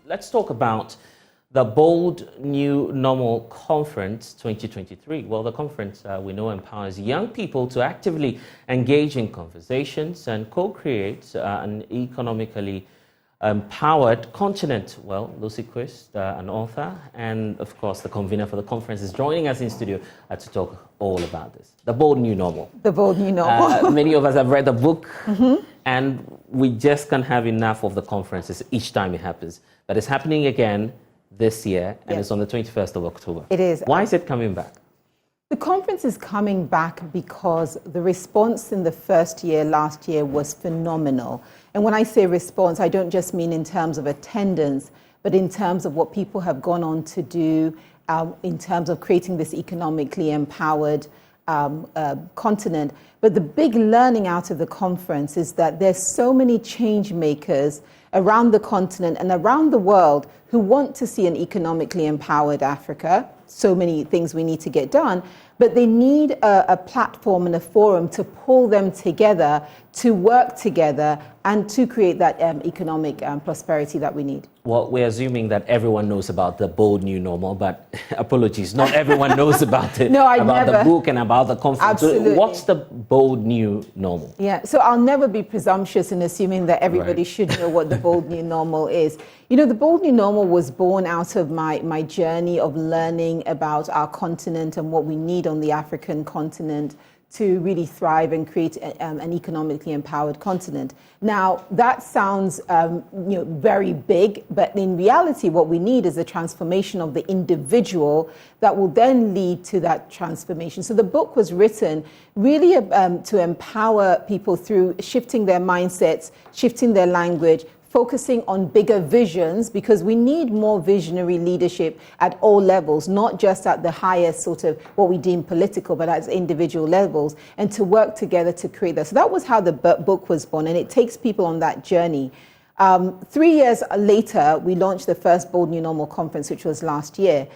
let's talk about the Bold New Normal Conference 2023. Well, the conference, we know, empowers young people to actively engage in conversations and co-create an economically empowered continent. Well, Lucy Quist, an author, and of course the convener for the conference, is joining us in studio to talk all about this. The Bold New Normal. The Bold New Normal. Many of us have read the book, and we just can't have enough of the conferences each time it happens. But it's happening again this year, and it's on the 21st of October. It is. Why is it coming back? The conference is coming back because the response in the first year, last year, was phenomenal. And when I say response, I don't just mean in terms of attendance, but in terms of what people have gone on to do, in terms of creating this economically empowered continent. But the big learning out of the conference is that there's so many change makers around the continent and around the world who want to see an economically empowered Africa. So many things we need to get done, but they need a platform and a forum to pull them together, to work together, and to create that economic prosperity that we need. Well, we're assuming that everyone knows about the Bold New Normal, but apologies, not everyone knows about it. No, about the book and about the conference. Absolutely. So what's the Bold New Normal? Yeah, so I'll never be presumptuous in assuming that everybody should know what the Bold New Normal is. You know, the Bold New Normal was born out of my journey of learning about our continent and what we need on the African continent to really thrive and create an economically empowered continent. Now, that sounds very big, but in reality, what we need is a transformation of the individual that will then lead to that transformation. So the book was written really to empower people through shifting their mindsets, shifting their language, focusing on bigger visions, because we need more visionary leadership at all levels, not just at the highest sort of what we deem political, but at individual levels, and to work together to create that. So that was how the book was born, and it takes people on that journey. 3 years later, we launched the first Bold New Normal conference, which was last year.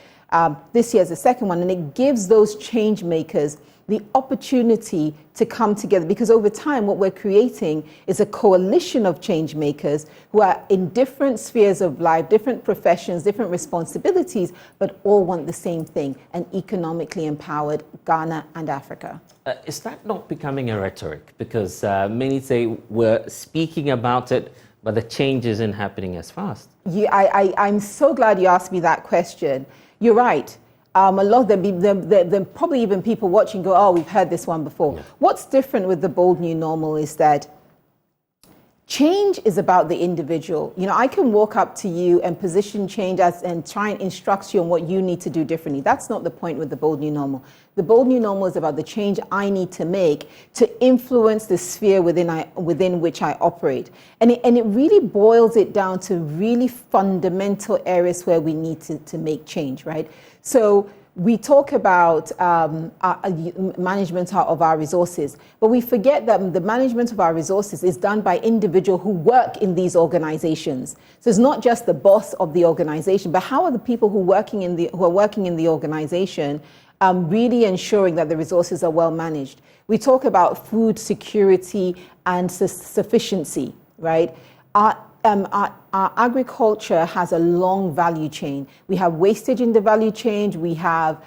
This year's the second one, and it gives those change makers the opportunity to come together, because over time what we're creating is a coalition of change makers who are in different spheres of life, different professions, different responsibilities, but all want the same thing: an economically empowered Ghana and Africa. Is that not becoming a rhetoric? Because many say we're speaking about it, but the change isn't happening as fast. Yeah, I'm so glad you asked me that question. You're right. A lot of them, probably even people watching go, oh, we've heard this one before. Yeah. What's different with the Bold New Normal is that change is about the individual. You know, I can walk up to you and position change and try and instruct you on what you need to do differently. That's not the point with the Bold New Normal. The Bold New Normal is about the change I need to make to influence the sphere within which I operate. And it really boils it down to really fundamental areas where we need to make change, right? So we talk about management of our resources, but we forget that the management of our resources is done by individuals who work in these organizations. So it's not just the boss of the organization, but how are the people who are working in the organization really ensuring that the resources are well managed? We talk about food security and sufficiency, right? Our agriculture has a long value chain. We have wastage in the value chain. We have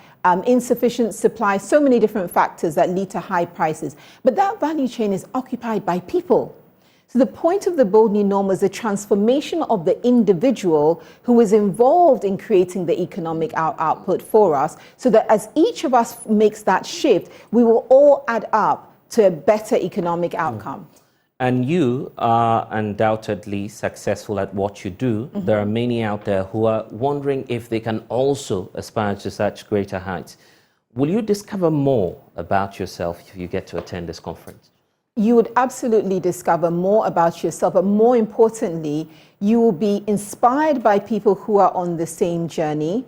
insufficient supply, so many different factors that lead to high prices. But that value chain is occupied by people. So the point of the Bold New Normal is the transformation of the individual who is involved in creating the economic output for us, so that as each of us makes that shift, we will all add up to a better economic outcome. And you are undoubtedly successful at what you do. There are many out there who are wondering if they can also aspire to such greater heights. Will you discover more about yourself if you get to attend this conference? You would absolutely discover more about yourself, but more importantly, you will be inspired by people who are on the same journey.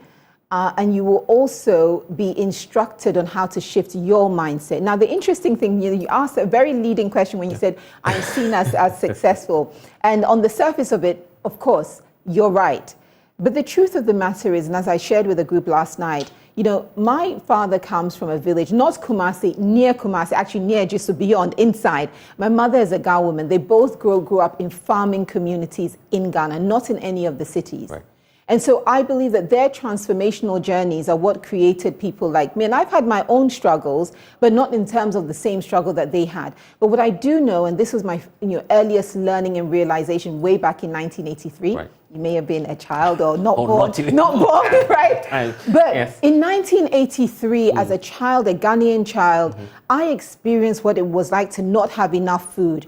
And you will also be instructed on how to shift your mindset. Now, the interesting thing, you asked a very leading question when you said, I'm seen as successful. And on the surface of it, of course, you're right. But the truth of the matter is, and as I shared with the group last night, you know, my father comes from a village, not Kumasi, near Kumasi, actually near just beyond, inside. My mother is a Ga woman. They both grew up in farming communities in Ghana, not in any of the cities. Right. And so I believe that their transformational journeys are what created people like me. And I've had my own struggles, but not in terms of the same struggle that they had. But what I do know, and this was my earliest learning and realization way back in 1983, right. You may have been a child or not born, not born, right? But yes. In 1983, as a child, a Ghanaian child, I experienced what it was like to not have enough food,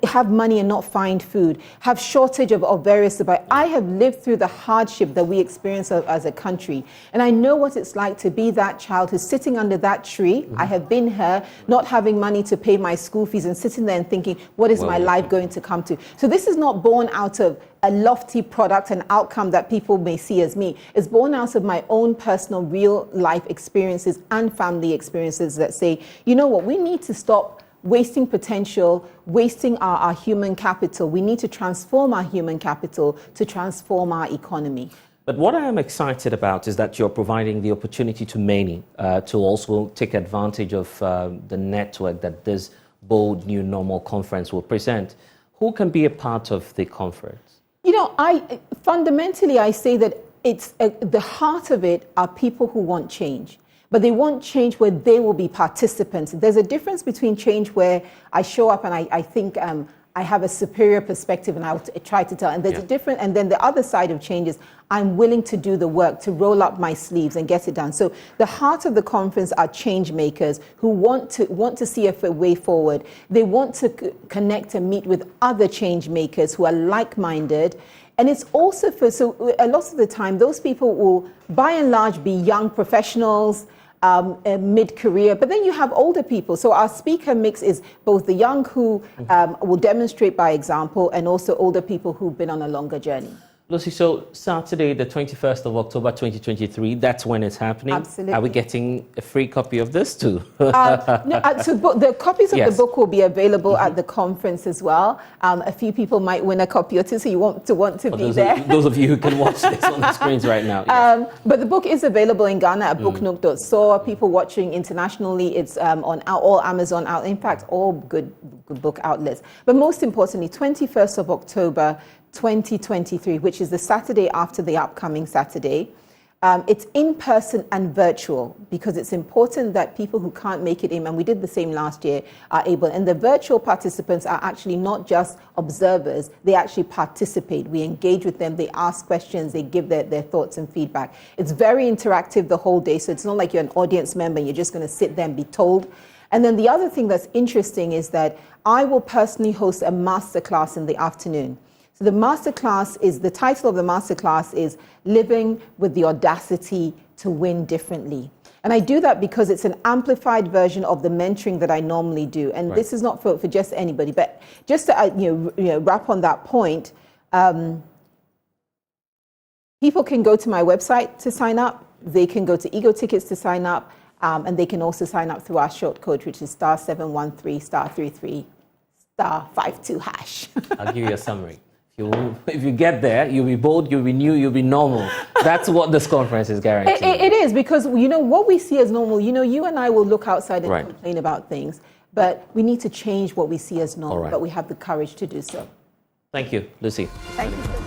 have money and not find food, have shortage of various supplies. I have lived through the hardship that we experience as a country. And I know what it's like to be that child who's sitting under that tree. I have been her, not having money to pay my school fees and sitting there and thinking, what is my life going to come to? So this is not born out of a lofty product and outcome that people may see as me. It's born out of my own personal real life experiences and family experiences that say, you know what, we need to stop wasting potential, wasting our human capital. We need to transform our human capital to transform our economy. But what I am excited about is that you're providing the opportunity to many to also take advantage of the network that this Bold New Normal conference will present. Who can be a part of the conference? You know, fundamentally, I say that it's the heart of it are people who want change, but they want change where they will be participants. There's a difference between change where I show up and I think I have a superior perspective and I'll try to tell. And there's a different, and then the other side of change is I'm willing to do the work, to roll up my sleeves and get it done. So the heart of the conference are change makers who want to see a way forward. They want to connect and meet with other change makers who are like-minded. And it's also so a lot of the time, those people will, by and large, be young professionals, mid-career, but then you have older people. So our speaker mix is both the young who will demonstrate by example and also older people who've been on a longer journey. Lucy, so Saturday, the 21st of October, 2023, that's when it's happening. Absolutely. Are we getting a free copy of this too? So the copies of the book will be available at the conference as well. A few people might win a copy or two, so you want to be there. Those of you who can watch this on the screens right now. Yes. But the book is available in Ghana at booknook.so. People watching internationally, it's on all Amazon, in fact, all good book outlets. But most importantly, 21st of October, 2023, which is the Saturday after the upcoming Saturday. It's in person and virtual because it's important that people who can't make it in, and we did the same last year, are able. And the virtual participants are actually not just observers, they actually participate. We engage with them, they ask questions, they give their thoughts and feedback. It's very interactive the whole day, so it's not like you're an audience member and you're just going to sit there and be told. And then the other thing that's interesting is that I will personally host a masterclass in the afternoon. So the masterclass is, the title of the masterclass is Living with the Audacity to Win Differently. And I do that because it's an amplified version of the mentoring that I normally do. And this is not for just anybody, but just to wrap on that point, people can go to my website to sign up. They can go to Ego Tickets to sign up. And they can also sign up through our short code, which is *713*33*52#. I'll give you a summary. If you get there, you'll be bold, you'll be new, you'll be normal. That's what this conference is guaranteeing. It is, because what we see as normal, you and I will look outside and complain about things, but we need to change what we see as normal, but we have the courage to do so. Thank you, Lucy. Thank you.